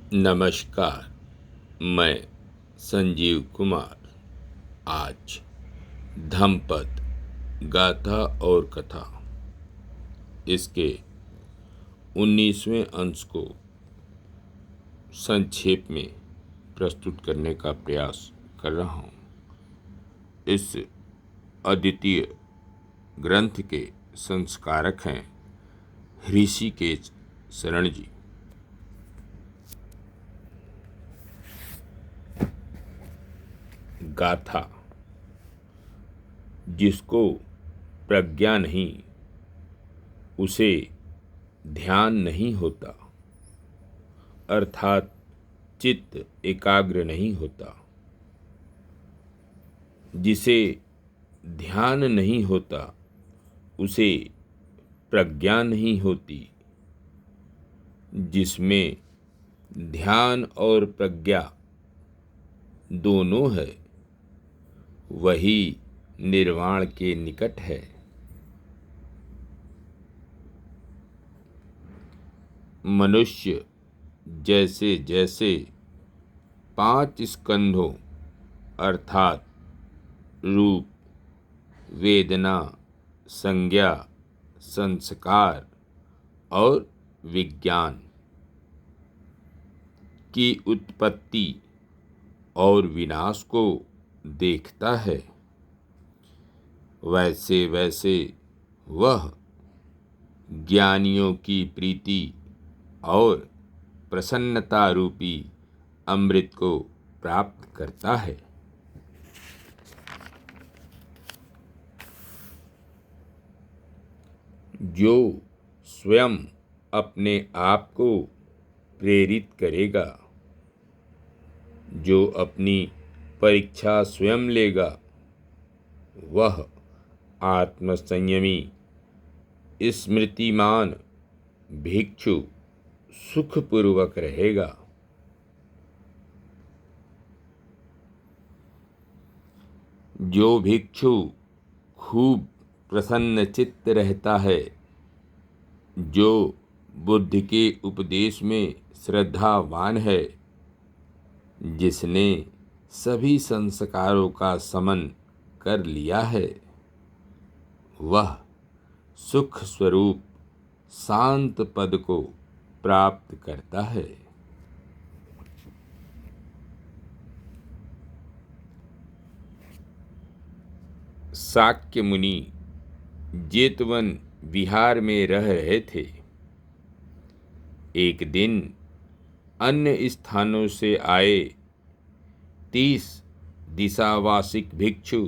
नमस्कार। मैं संजीव कुमार आज धम्मपद गाथा और कथा इसके 19वें अंश को संक्षेप में प्रस्तुत करने का प्रयास कर रहा हूँ। इस अद्वितीय ग्रंथ के संस्कारक हैं ऋषिकेश शरण जी। गाथा। जिसको प्रज्ञा नहीं उसे ध्यान नहीं होता, अर्थात चित्त एकाग्र नहीं होता। जिसे ध्यान नहीं होता उसे प्रज्ञा नहीं होती। जिसमें ध्यान और प्रज्ञा दोनों है वही निर्वाण के निकट है। मनुष्य जैसे जैसे 5 स्कंधों अर्थात रूप, वेदना, संज्ञा, संस्कार और विज्ञान की उत्पत्ति और विनाश को देखता है, वैसे वैसे वह ज्ञानियों की प्रीति और प्रसन्नता रूपी अमृत को प्राप्त करता है। जो स्वयं अपने आप को प्रेरित करेगा, जो अपनी परीक्षा स्वयं लेगा, वह आत्मसंयमी स्मृतिमान भिक्षु सुखपूर्वक रहेगा। जो भिक्षु खूब प्रसन्न चित्त रहता है, जो बुद्ध के उपदेश में श्रद्धावान है, जिसने सभी संस्कारों का समन कर लिया है, वह सुख स्वरूप शांत पद को प्राप्त करता है। शाक्य मुनि जेतवन विहार में रह रहे थे। एक दिन अन्य स्थानों से आए 30 दिशावासिक भिक्षु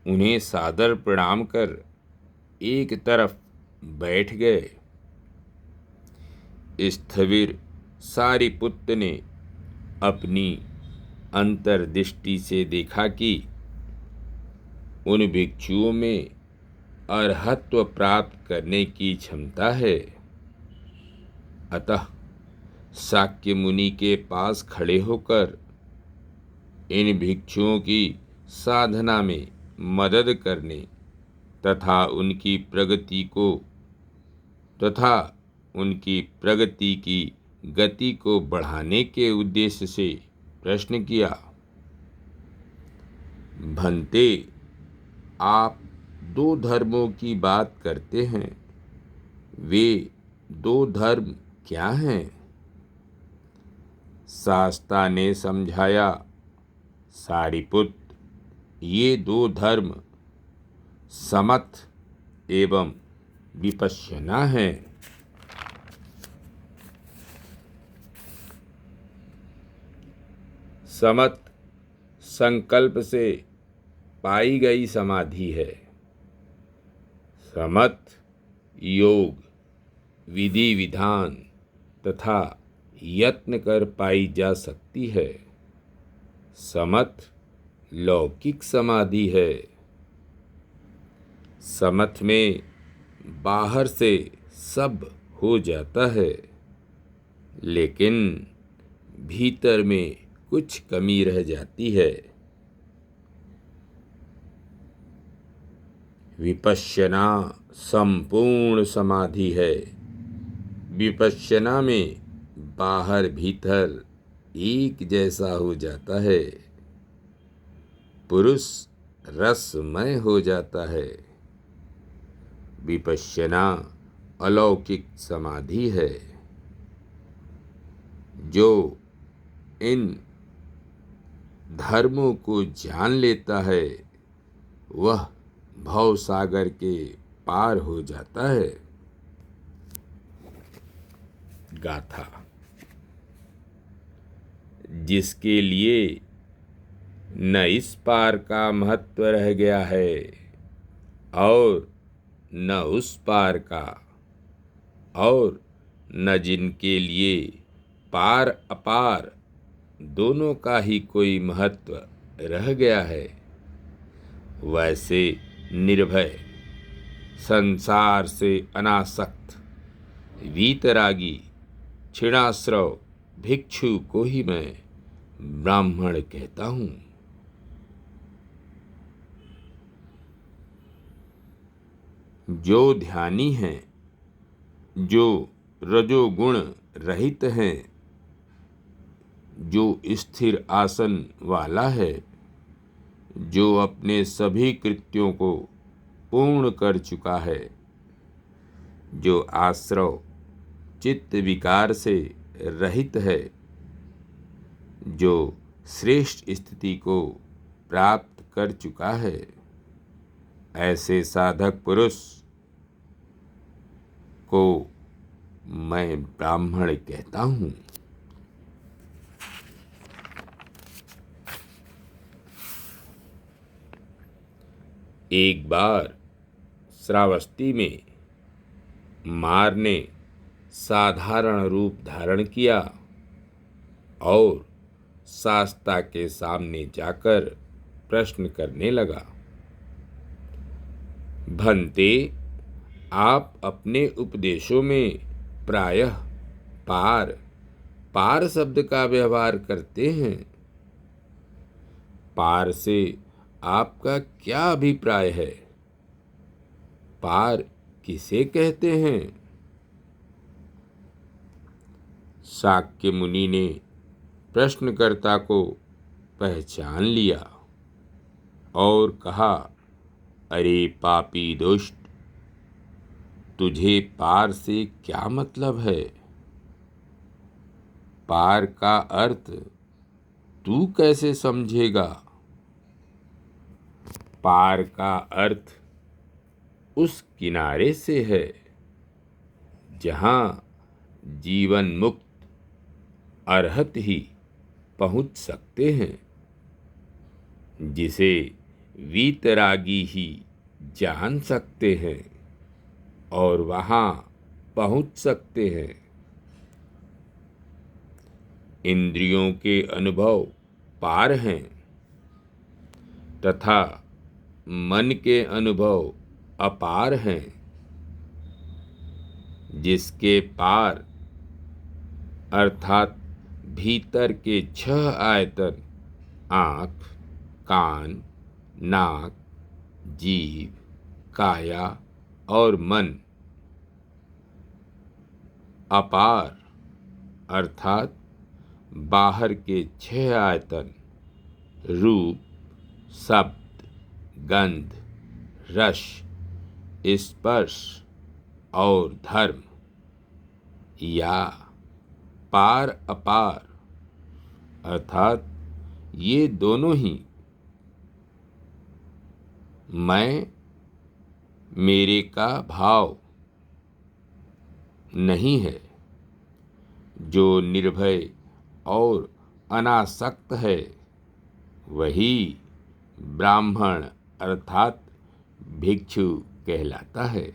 उन्हें सादर प्रणाम कर एक तरफ बैठ गए। स्थविर सारिपुत्र ने अपनी अंतर्दृष्टि से देखा कि उन भिक्षुओं में अरहत्व प्राप्त करने की क्षमता है। अतः शाक्य मुनि के पास खड़े होकर इन भिक्षुओं की साधना में मदद करने तथा उनकी प्रगति की गति को बढ़ाने के उद्देश्य से प्रश्न किया, भंते, आप 2 धर्मों की बात करते हैं, वे 2 धर्म क्या हैं? शास्ता ने समझाया, सारिपुत्र, ये 2 धर्म समथ एवं विपश्यना हैं। समथ संकल्प से पाई गई समाधि है। समथ योग, विधि विधान तथा यत्न कर पाई जा सकती है। समथ लौकिक समाधि है। समथ में बाहर से सब हो जाता है, लेकिन भीतर में कुछ कमी रह जाती है। विपश्यना संपूर्ण समाधि है। विपश्यना में बाहर भीतर एक जैसा हो जाता है। पुरुष रसमय हो जाता है। विपश्यना अलौकिक समाधि है। जो इन धर्मों को जान लेता है वह भव सागर के पार हो जाता है। गाथा। जिसके लिए न इस पार का महत्व रह गया है और न उस पार का, और न जिनके लिए पार अपार दोनों का ही कोई महत्व रह गया है, वैसे निर्भय, संसार से अनासक्त, वीतरागी, क्षीणाश्रव भिक्षु को ही मैं ब्राह्मण कहता हूँ। जो ध्यानी हैं, जो रजोगुण रहित हैं, जो स्थिर आसन वाला है, जो अपने सभी कृत्यों को पूर्ण कर चुका है, जो आश्रव चित्त विकार से रहित है, जो श्रेष्ठ स्थिति को प्राप्त कर चुका है, ऐसे साधक पुरुष को मैं ब्राह्मण कहता हूँ। एक बार श्रावस्ती में मार ने साधारण रूप धारण किया और शास्ता के सामने जाकर प्रश्न करने लगा, भंते, आप अपने उपदेशों में प्रायः पार पार शब्द का व्यवहार करते हैं। पार से आपका क्या अभिप्राय है? पार किसे कहते हैं? शाक्य मुनि ने प्रश्नकर्ता को पहचान लिया और कहा, अरे पापी दुष्ट, तुझे पार से क्या मतलब है? पार का अर्थ तू कैसे समझेगा? पार का अर्थ उस किनारे से है जहाँ जीवन मुक्त अरहत ही पहुँच सकते हैं, जिसे वीतरागी ही जान सकते हैं और वहाँ पहुँच सकते हैं। इंद्रियों के अनुभव पार हैं तथा मन के अनुभव अपार हैं। जिसके पार अर्थात भीतर के 6 आयतन आँख, कान, नाक, जीभ, काया और मन अपार अर्थात बाहर के 6 आयतन रूप, शब्द, गंध, रस, स्पर्श और धर्म या पार अपार अर्थात ये दोनों ही मैं मेरे का भाव नहीं है। जो निर्भय और अनासक्त है वही ब्राह्मण अर्थात भिक्षु कहलाता है।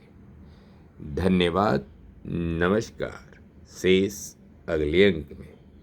धन्यवाद। नमस्कार। शेष अगले अंक में।